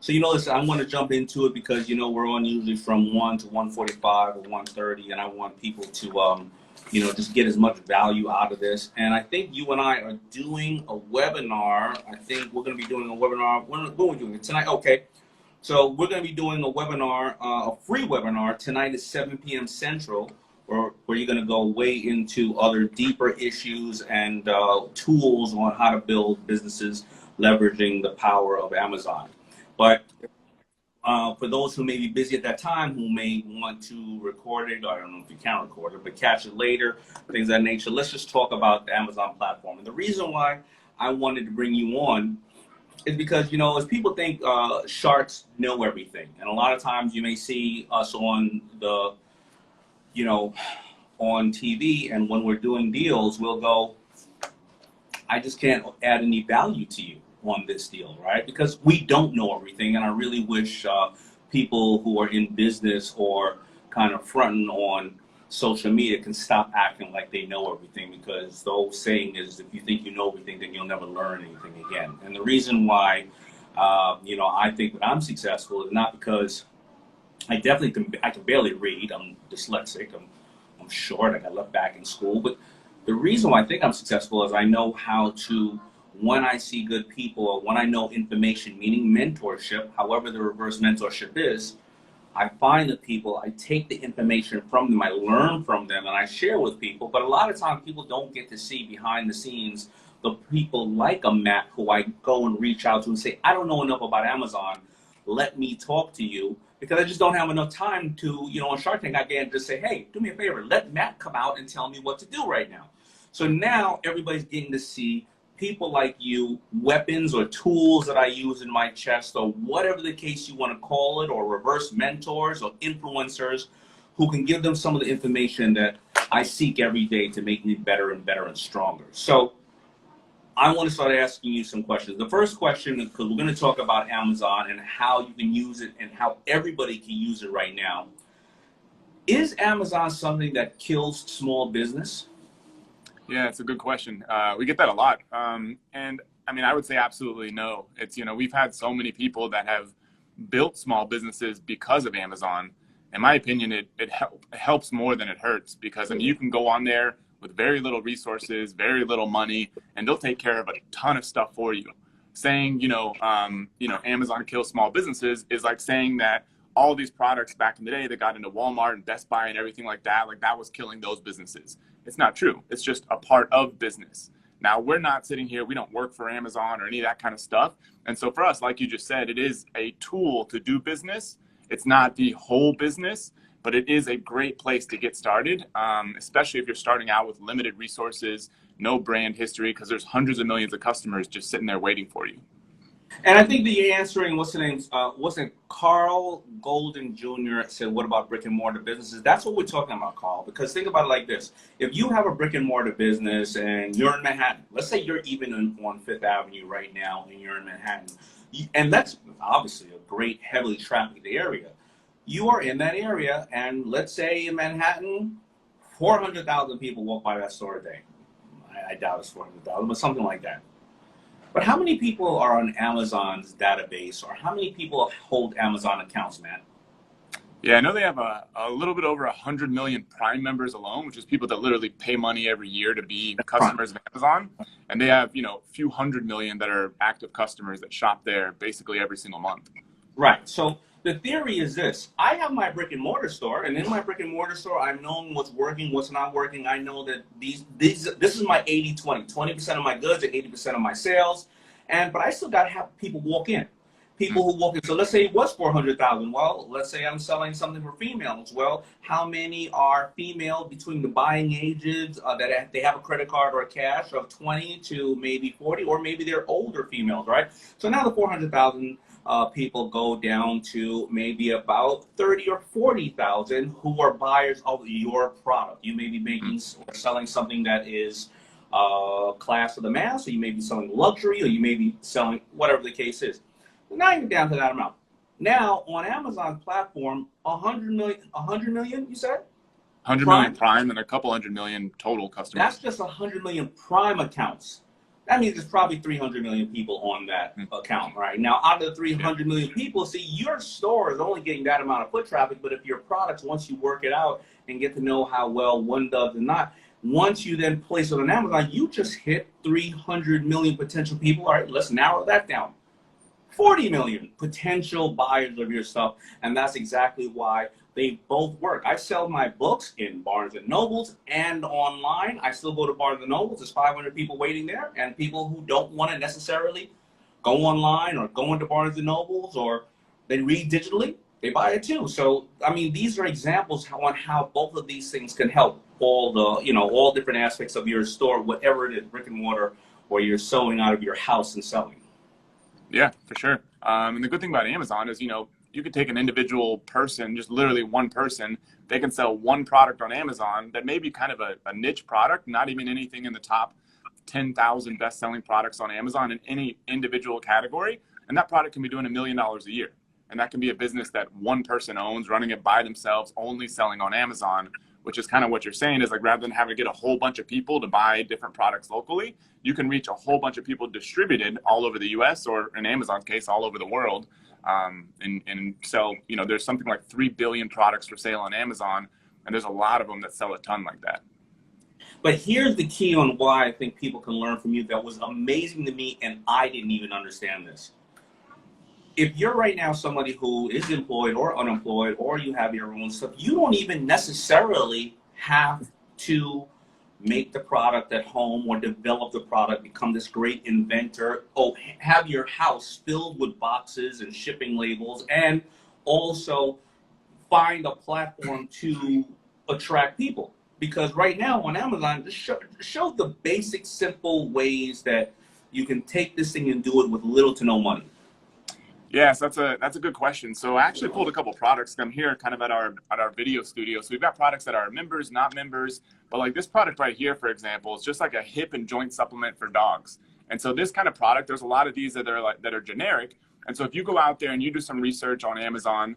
So, listen, I want to jump into it because, we're on usually from 1 to 1:45 or 1:30, and I want people to, just get as much value out of this. And I think you and I are doing a webinar. I think we're going to be doing a webinar. When are we doing it? Tonight? Okay. So we're going to be doing a webinar, a free webinar tonight at 7 p.m. Central, where you're going to go way into other deeper issues and tools on how to build businesses leveraging the power of Amazon. But for those who may be busy at that time, who may want to record it, or I don't know if you can record it, but catch it later, things of that nature, let's just talk about the Amazon platform. And the reason why I wanted to bring you on is because, as people think sharks know everything. And a lot of times you may see us on the, on TV, and when we're doing deals, we'll go, I just can't add any value to you on this deal, right? Because we don't know everything, and I really wish people who are in business or kind of fronting on social media can stop acting like they know everything, because the old saying is, if you think you know everything, then you'll never learn anything again. And the reason why, I think that I'm successful is not because I can barely read. I'm dyslexic. I'm short. I got left back in school. But the reason why I think I'm successful is I know how to, when I see good people, or when I know information, meaning mentorship, however the reverse mentorship is, I find the people, I take the information from them, I learn from them, and I share with people. But a lot of times people don't get to see behind the scenes the people like a Matt who I go and reach out to and say, I don't know enough about Amazon. Let me talk to you, because I just don't have enough time to, on Shark Tank, I can't just say, hey, do me a favor, let Matt come out and tell me what to do right now. So now everybody's getting to see people like you, weapons or tools that I use in my chest, or whatever the case you want to call it, or reverse mentors or influencers who can give them some of the information that I seek every day to make me better and better and stronger. So I want to start asking you some questions. The first question, because we're going to talk about Amazon and how you can use it and how everybody can use it right now. Is Amazon something that kills small business? Yeah, it's a good question. We get that a lot. And I mean, I would say absolutely no. It's, we've had so many people that have built small businesses because of Amazon. In my opinion, it helps more than it hurts, because you can go on there with very little resources, very little money, and they'll take care of a ton of stuff for you. Saying, Amazon kills small businesses is like saying that all these products back in the day that got into Walmart and Best Buy and everything like that was killing those businesses. It's not true. It's just a part of business. Now, we're not sitting here. We don't work for Amazon or any of that kind of stuff. And so for us, like you just said, it is a tool to do business. It's not the whole business, but it is a great place to get started, especially if you're starting out with limited resources, no brand history, because there's hundreds of millions of customers just sitting there waiting for you. And I think that you're answering, what's the name? Wasn't Carl Golden Jr. said, what about brick and mortar businesses? That's what we're talking about, Carl, because think about it like this. If you have a brick and mortar business and you're in Manhattan, let's say you're even on Fifth Avenue right now and you're in Manhattan, and that's obviously a great, heavily trafficked area. You are in that area, and let's say in Manhattan, 400,000 people walk by that store a day. I doubt it's 400,000, but something like that. But how many people are on Amazon's database, or how many people hold Amazon accounts, man? Yeah, I know they have a little bit over 100 million Prime members alone, which is people that literally pay money every year to be customers of Amazon. And they have, a few hundred million that are active customers that shop there basically every single month. Right. So the theory is this. I have my brick and mortar store, and in my brick and mortar store, I'm knowing what's working, what's not working. I know that this is my 80-20. 20% of my goods and 80% of my sales. But I still got to have people walk in. People who walk in. So let's say it was 400,000. Well, let's say I'm selling something for females. Well, how many are female between the buying ages that they have a credit card or a cash of 20 to maybe 40, or maybe they're older females, right? So now the 400,000 people go down to maybe about 30 or 40,000 who are buyers of your product. You may be making or selling something that is class of the mass, or you may be selling luxury, or you may be selling whatever the case is. Now you're down to that amount. Now on Amazon platform, 100 million, you said? 100 million Prime and a couple hundred million total customers. That's just 100 million Prime accounts. That means there's probably 300 million people on that account, right? Now, out of the 300 million people, see, your store is only getting that amount of foot traffic, but if your products, once you work it out and get to know how well one does and not, once you then place it on Amazon, you just hit 300 million potential people. All right, let's narrow that down. 40 million potential buyers of your stuff, and that's exactly why they both work. I sell my books in Barnes and Nobles and online. I still go to Barnes and Nobles. There's 500 people waiting there, and people who don't want to necessarily go online or go into Barnes and Nobles or they read digitally, they buy it too. So, I mean, these are examples on how both of these things can help all the, all different aspects of your store, whatever it is, brick and mortar, or you're selling out of your house and selling. Yeah, for sure. And the good thing about Amazon is, you could take an individual person, just literally one person, they can sell one product on Amazon that may be kind of a niche product, not even anything in the top 10,000 best-selling products on Amazon in any individual category. And that product can be doing $1 million a year. And that can be a business that one person owns, running it by themselves, only selling on Amazon, which is kind of what you're saying is like, rather than having to get a whole bunch of people to buy different products locally, you can reach a whole bunch of people distributed all over the US, or in Amazon's case, all over the world. And sell, there's something like 3 billion products for sale on Amazon, and there's a lot of them that sell a ton like that. But here's the key on why I think people can learn from you that was amazing to me, and I didn't even understand this. If you're right now somebody who is employed or unemployed, or you have your own stuff, you don't even necessarily have to make the product at home or develop the product, become this great inventor, have your house filled with boxes and shipping labels, and also find a platform to attract people. Because right now on Amazon, just show the basic, simple ways that you can take this thing and do it with little to no money. Yes, that's a good question. So I actually pulled a couple products. I'm here kind of at our video studio. So we've got products that are members, not members, but like this product right here, for example, is just like a hip and joint supplement for dogs. And so this kind of product, there's a lot of these that are generic. And so if you go out there and you do some research on Amazon,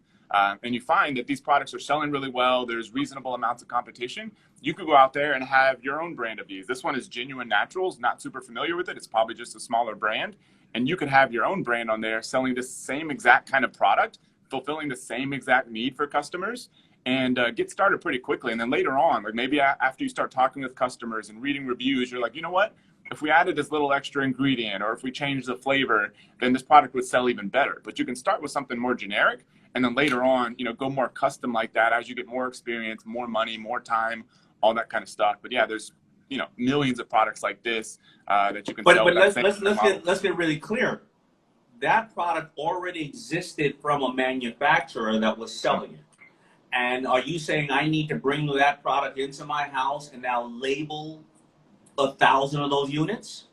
and you find that these products are selling really well, there's reasonable amounts of competition, you could go out there and have your own brand of these. This one is Genuine Naturals, not super familiar with it. It's probably just a smaller brand. And you could have your own brand on there selling the same exact kind of product, fulfilling the same exact need for customers, and get started pretty quickly. And then later on, like maybe after you start talking with customers and reading reviews, you're like, you know what? If we added this little extra ingredient, or if we changed the flavor, then this product would sell even better. But you can start with something more generic, and then later on, go more custom like that as you get more experience, more money, more time, all that kind of stuff. But yeah, there's millions of products like this that you can sell. But let's get really clear. That product already existed from a manufacturer that was selling it. And are you saying I need to bring that product into my house and now label 1,000 of those units?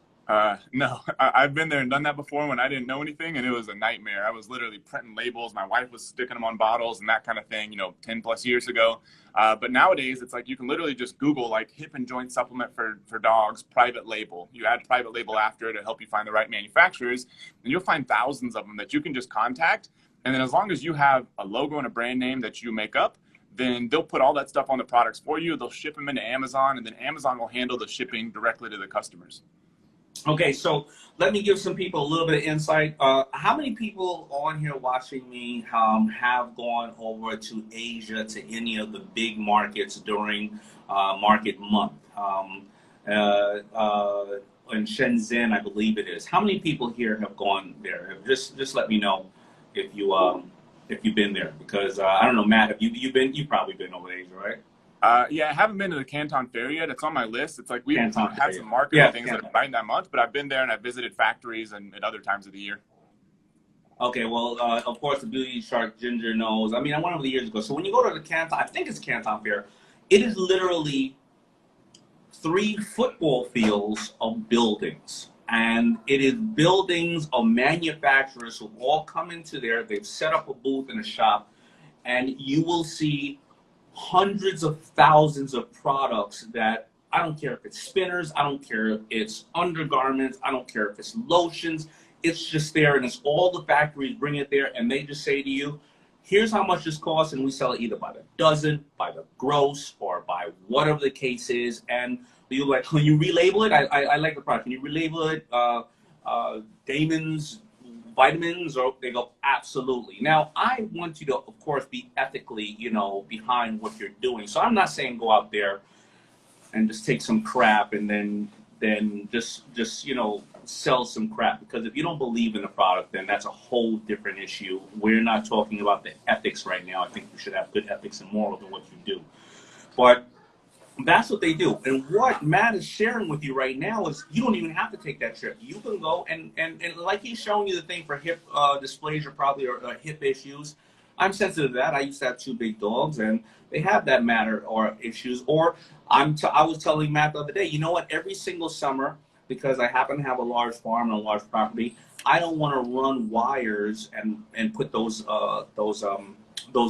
No, I've been there and done that before when I didn't know anything, and it was a nightmare. I was literally printing labels. My wife was sticking them on bottles and that kind of thing, 10 plus years ago. But nowadays it's like you can literally just Google like hip and joint supplement for dogs, private label. You add private label after it to help you find the right manufacturers, and you'll find thousands of them that you can just contact. And then as long as you have a logo and a brand name that you make up, then they'll put all that stuff on the products for you. They'll ship them into Amazon, and then Amazon will handle the shipping directly to the customers. Okay, so let me give some people a little bit of insight. How many people on here watching me have gone over to Asia, to any of the big markets during market month? In Shenzhen, I believe it is. How many people here have gone there? Just let me know if you've been there, because I don't know, Matt, have you've probably been over to Asia, right? Yeah, I haven't been to the Canton Fair yet. It's on my list. It's like we've had some marketing things Canton. that are right that month, but I've been there and I've visited factories and at other times of the year. Okay, well, of course, the Beauty Shark Ginger knows. I mean, I went over the years ago. So when you go to the Canton, I think it's Canton Fair, it is literally 3 football fields of buildings. And it is buildings of manufacturers who all come into there. They've set up a booth in a shop, and you will see hundreds of thousands of products that, I don't care if it's spinners, I don't care if it's undergarments, I don't care if it's lotions, it's just there, and it's all the factories bring it there, and they just say to you, here's how much this costs, and we sell it either by the dozen, by the gross, or by whatever the case is. And You like, can you relabel it? I like the product. Can you relabel it? Damon's vitamins? Or they go, absolutely. Now, I want you to, of course, be ethically, behind what you're doing. So I'm not saying go out there and just take some crap and then just sell some crap, because if you don't believe in the product, then that's a whole different issue. We're not talking about the ethics right now. I think you should have good ethics and morals in what you do, but that's what they do. And what Matt is sharing with you right now is you don't even have to take that trip. You can go and like he's showing you the thing for hip dysplasia, probably, or hip issues. I'm sensitive to that. I used to have two big dogs, and they have that matter or issues. Or I was telling Matt the other day, you know what? Every single summer, because I happen to have a large farm and a large property, I don't want to run wires and put those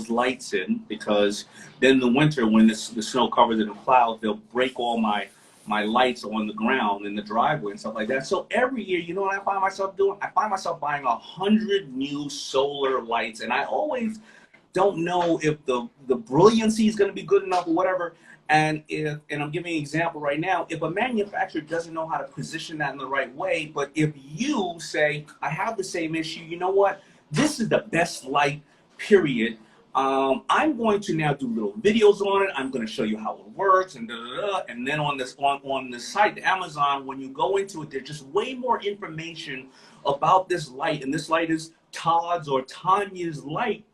lights in, because then in the winter when the snow covers it in clouds, they'll break all my lights on the ground in the driveway and stuff like that. So every year, you know what I find myself doing? I find myself buying 100 new solar lights, and I always don't know if the brilliancy is going to be good enough or whatever. And I'm giving an example right now, if a manufacturer doesn't know how to position that in the right way, but if you say, I have the same issue, you know what? This is the best light, period. I'm going to now do little videos on it. I'm going to show you how it works, and and then on the site, the Amazon, when you go into it, there's just way more information about this light, and this light is Todd's or Tanya's light.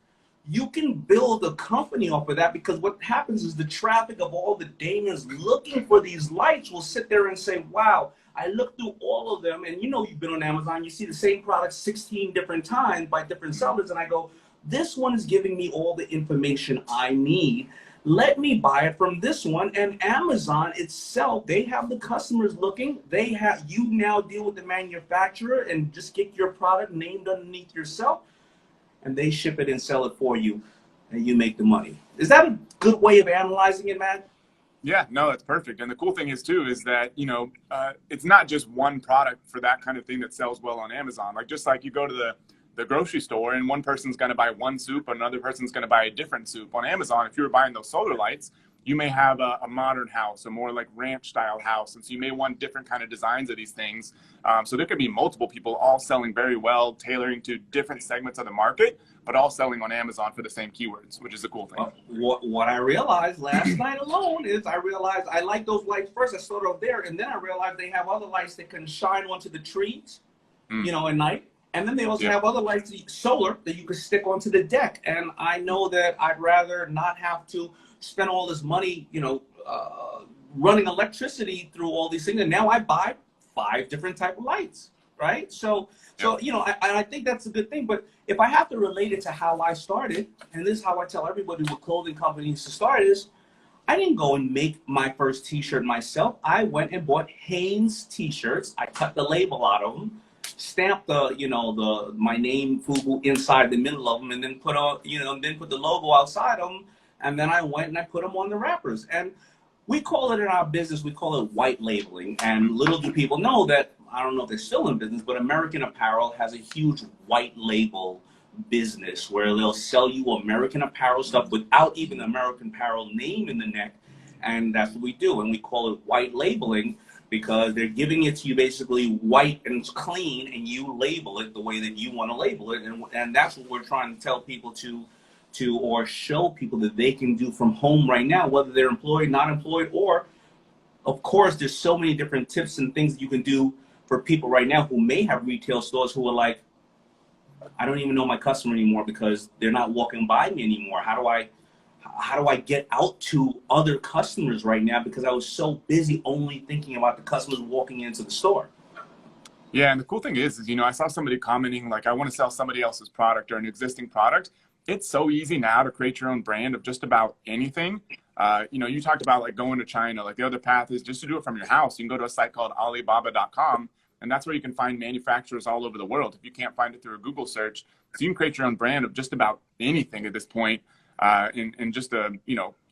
You can build a company off of that, because what happens is the traffic of all the Damons looking for these lights will sit there and say, wow, I looked through all of them, and you've been on Amazon, you see the same product 16 different times by different sellers, and I go, this one is giving me all the information I need. Let me buy it from this one. And Amazon itself, they have the customers looking. You now deal with the manufacturer and just get your product named underneath yourself, and they ship it and sell it for you, and you make the money. Is that a good way of analyzing it, Matt? Yeah, no, that's perfect. And the cool thing is too, is that, it's not just one product for that kind of thing that sells well on Amazon. Like, just like you go to the grocery store and one person's going to buy one soup, another person's going to buy a different soup. On Amazon, if you were buying those solar lights, you may have a modern house, a more like ranch style house. And so you may want different kind of designs of these things. So there could be multiple people all selling very well, tailoring to different segments of the market, but all selling on Amazon for the same keywords, which is a cool thing. What I realized last night alone is I realized I like those lights first. I started over there, and then I realized they have other lights that can shine onto the trees, at night. And then they also have other lights, solar, that you could stick onto the deck. And I know that I'd rather not have to spend all this money, running electricity through all these things. And now I buy 5 different type of lights, right? So I think that's a good thing. But if I have to relate it to how I started, and this is how I tell everybody with clothing companies to start, is I didn't go and make my first T-shirt myself. I went and bought Hanes T-shirts. I cut the label out of them, stamped my name FUBU inside the middle of them, and then put the logo outside of them, and then I went and I put them on the wrappers. And we call it in our business, we call it white labeling. And little do people know that, I don't know if they're still in business, but American Apparel has a huge white label business where they'll sell you American Apparel stuff without even the American Apparel name in the neck. And that's what we do, and we call it white labeling, because they're giving it to you basically white and it's clean, and you label it the way that you want to label it. And that's what we're trying to tell people or show people that they can do from home right now, whether they're employed, not employed, or, of course, there's so many different tips and things that you can do for people right now who may have retail stores who are like, I don't even know my customer anymore because they're not walking by me anymore. How do I get out to other customers right now, because I was so busy only thinking about the customers walking into the store? Yeah, and the cool thing is I saw somebody commenting like, I want to sell somebody else's product or an existing product. It's so easy now to create your own brand of just about anything. You talked about like going to China. Like, the other path is just to do it from your house. You can go to a site called Alibaba.com, and that's where you can find manufacturers all over the world if you can't find it through a Google search. So you can create your own brand of just about anything at this point. In just a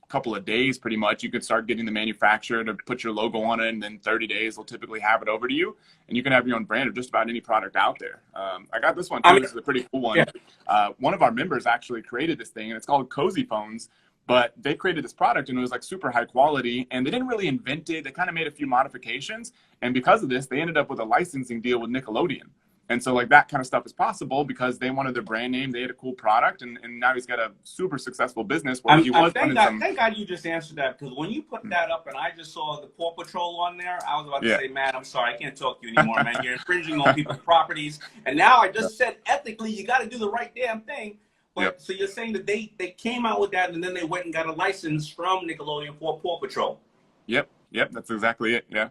couple of days, pretty much, you could start getting the manufacturer to put your logo on it, and then 30 days they'll typically have it over to you, and you can have your own brand of just about any product out there. I got this one too. This is a pretty cool one. Yeah. One of our members actually created this thing, and it's called Cozy Phones. but they created this product and it was like super high quality, and they didn't really invent it. They kind of made a few modifications. And because of this, they ended up with a licensing deal with Nickelodeon. And so like that kind of stuff is possible because they wanted their brand name. They had a cool product, and now he's got a super successful business where he was running some. Thank God you just answered that, because when you put that up and I just saw the Paw Patrol on there, I was about to say, man, I'm sorry, I can't talk to you anymore, man. You're infringing on people's properties. And now I just said ethically, you got to do the right damn thing. But so you're saying that they came out with that and then they went and got a license from Nickelodeon for Paw Patrol. Yep, that's exactly it. Yeah.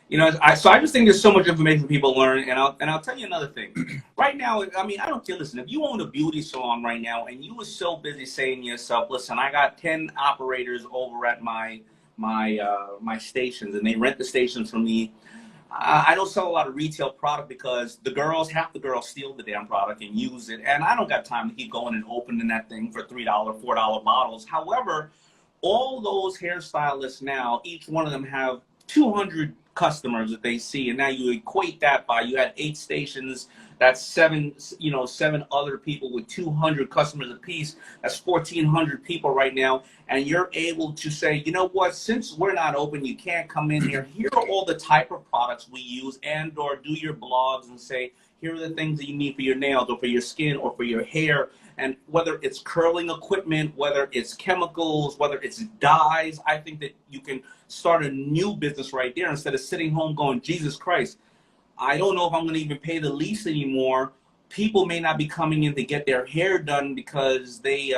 You know, so I just think there's so much information people learn, and I'll tell you another thing. Right now, I mean, I don't care. Listen, if you own a beauty salon right now, and you were so busy saying to yourself, "Listen, I got 10 operators over at my stations, and they rent the stations from me." I don't sell a lot of retail product because half the girls steal the damn product and use it, and I don't got time to keep going and opening that thing for $3, $4 bottles. However, all those hairstylists now, each one of them have 200 customers that they see, and now you equate that by, you had 8 stations, that's 7 other people with 200 customers apiece. That's 1,400 people right now, and you're able to say, you know what, since we're not open, you can't come in here. Here are all the type of products we use, and or do your blogs and say, here are the things that you need for your nails or for your skin or for your hair. And whether it's curling equipment, whether it's chemicals, whether it's dyes, I think that you can start a new business right there instead of sitting home going, Jesus Christ, I don't know if I'm going to even pay the lease anymore. People may not be coming in to get their hair done because they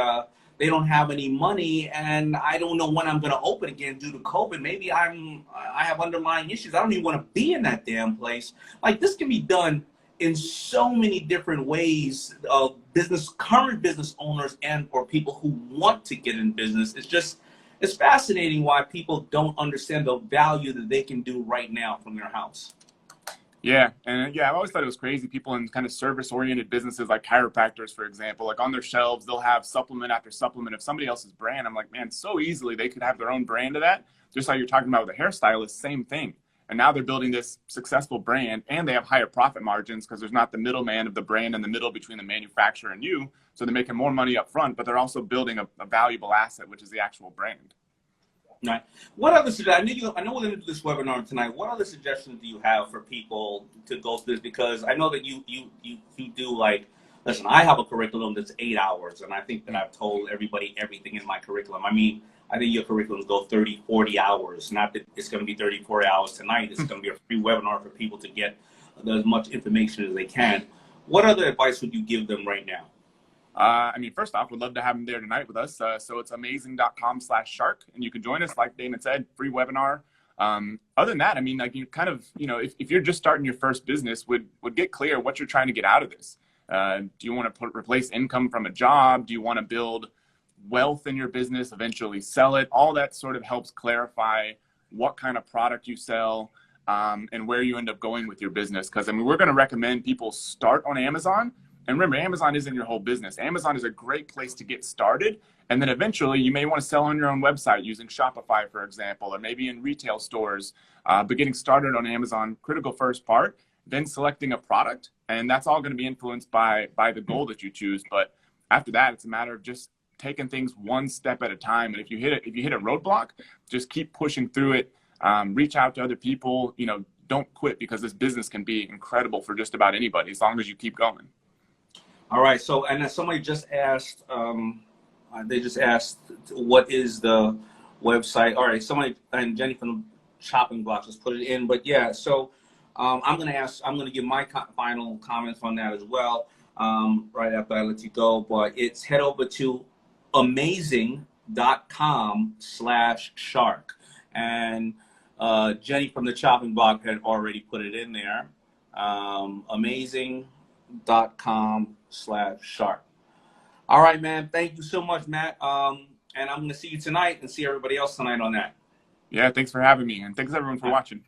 don't have any money, and I don't know when I'm going to open again due to COVID. Maybe I have underlying issues. I don't even want to be in that damn place. Like, this can be done in so many different ways of current business owners and or people who want to get in business. It's fascinating why people don't understand the value that they can do right now from their house. Yeah, and yeah, I've always thought it was crazy. People in kind of service-oriented businesses like chiropractors, for example, like on their shelves, they'll have supplement after supplement of somebody else's brand. I'm like, man, so easily they could have their own brand of that. Just like you're talking about with a hairstylist, same thing. And now they're building this successful brand, and they have higher profit margins because there's not the middleman of the brand in the middle between the manufacturer and you. So they're making more money up front, but they're also building a valuable asset, which is the actual brand. Right. What other suggestions? I know we're going to do this webinar tonight. What other suggestions do you have for people to go through this? Because I know that you do, like, listen, I have a curriculum that's 8 hours, and I think that I've told everybody everything in my curriculum. I mean, I think your curriculums go 30, 40 hours. Not that it's going to be 30, 40 hours tonight. It's going to be a free webinar for people to get as much information as they can. What other advice would you give them right now? I mean, first off, we'd love to have them there tonight with us. So it's amazing.com/shark, and you can join us, like Dana said, free webinar. Other than that, I mean, like, you kind of, if you're just starting your first business, would get clear what you're trying to get out of this. Do you want to replace income from a job? Do you want to build wealth in your business, eventually sell it? All that sort of helps clarify what kind of product you sell, and where you end up going with your business. Because, I mean, we're going to recommend people start on Amazon. And remember, Amazon isn't your whole business. Amazon is a great place to get started. And then eventually you may want to sell on your own website using Shopify, for example, or maybe in retail stores. But getting started on Amazon, critical first part, then selecting a product. And that's all going to be influenced by the goal that you choose. But after that, it's a matter of just taking things one step at a time. And if you hit a roadblock, just keep pushing through it. Reach out to other people. Don't quit, because this business can be incredible for just about anybody as long as you keep going. All right. So, and somebody just asked, they just asked, what is the website? All right. Somebody, and Jenny from the Chopping Block just put it in. But yeah, so I'm going to give my final comments on that as well, right after I let you go. But it's head over to amazing.com/shark. And Jenny from the Chopping Block had already put it in there. Amazing.com/shark. All right, man. Thank you so much, Matt. And I'm going to see you tonight and see everybody else tonight on that. Yeah, thanks for having me. And thanks everyone for watching.